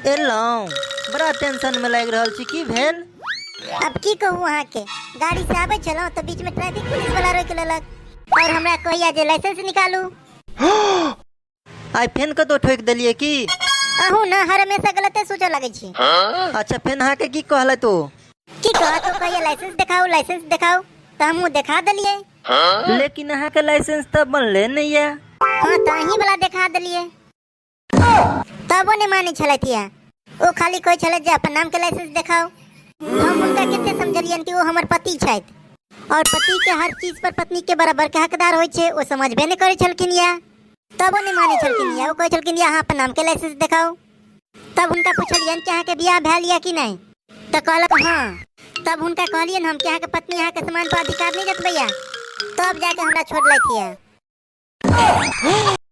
एलौं बड़ा टेंशन में लग रहल छी, की भेल? अब की कहूँ अहाँ के, गाड़ी से आबे चलो तो बीच में ट्रैफिक पुलिस वाला रोक लेलक और हमरा कहैया जे लाइसेंस निकालू। आई फेन कतो ठोक देलिए की? अहू न हर हमेशा गलते सोचे लगे छी। अच्छा फेन अहाँ के की कहले तो? की कहा तो कहैया लाइसेंस दिखाओ तो हमहू दिखा दलिए। लेकिन अहाँ के लाइसेंस तब बनले नहीं है। हाँ तो अही वाला दिखा दलिए तबो ने माने छलथिया। ओ खाली कोई छले जे अपन नाम के लाइसेंस दिखाओ। हम उनका कितने समझलियन कि वो हमर पति छथि और पति के हर चीज पर पत्नी के बराबर के हकदार होय छे। ओ समझबे ने करे छलखिन या तबो ने माने छलखिन या। ओ कहै छलखिन या अहाँ अपन नाम के लाइसेंस दिखाओ। तब उनका पूछलियन कि अहाँ के बियाह भेल या कि नहीं, तो कहलक हाँ। तब उनका कहलियन हम कि अहाँ के पत्नी अहाँ के समान पर अधिकार नहीं जतबैया। तब जाके हमरा छोड़लथिया।